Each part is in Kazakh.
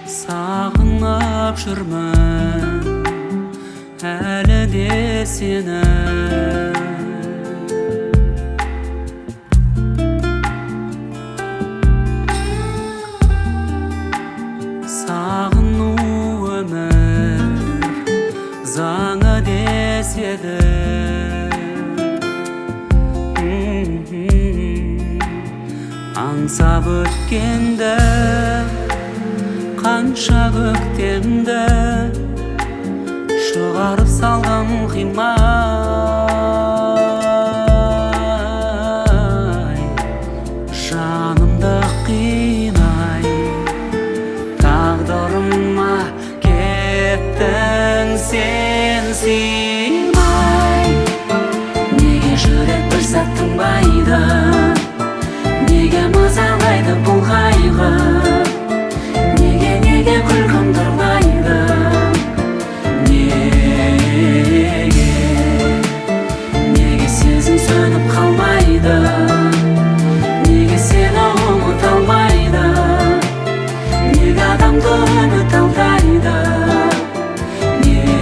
Сағынып жүрмін әлі де сені. Сағыну өмір заңы деседі. Аңсап өткенді қанша көктемді шығарып салған қимай, жанымды қинай, тағдырыма кеттің сен сыймай. Неге жүрек бір сәт тынбайды, неге мазалайды бұл қайғы, неге күлкім тұрмайды, неге сезім сөніп қалмайды, неге сені ұмыта алмайды, неге адамды үміт алдайды, неге.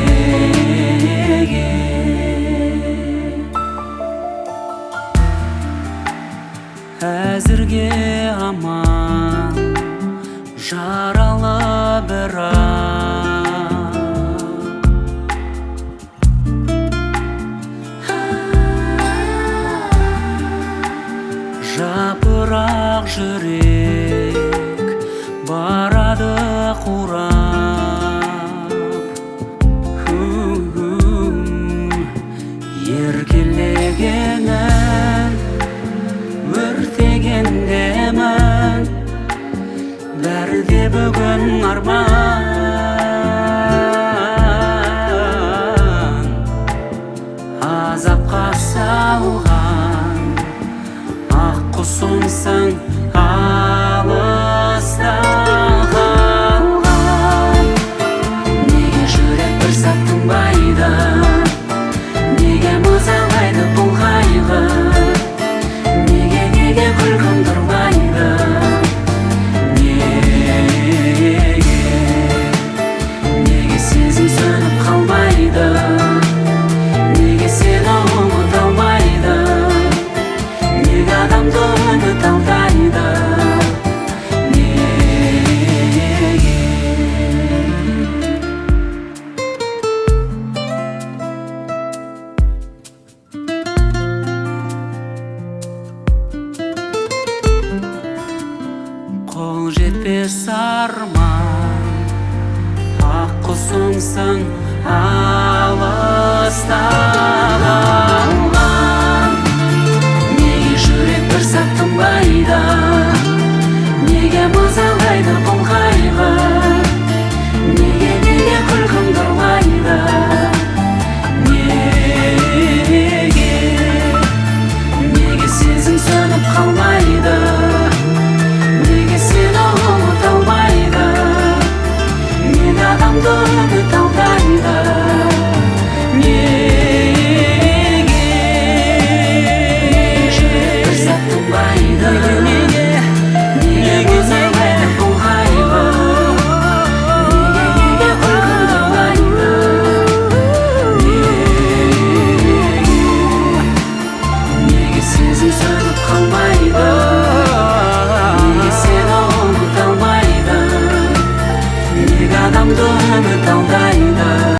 Әзірге аман жаралы бірақ, жапырақ жүрек барады қурап. Еркелегенін өртегендемін, бәрі де бүгін арман. Азапқа салған ақ құсымсың алыста қалған. Неге жүрек бір сәт тынбайды, неге мазалайды бұл қайғы, неге күлкім тұрмайды, неге сезім сөніп қалмайды, неге сені ұмыта алмайды, неге адамды үміт алдайды, неге. Қол жетпес арман, ақ құсымсың алыста қалған. Неге жүрек бір сәт тынбайды, неге мазалайды бұл қайғы,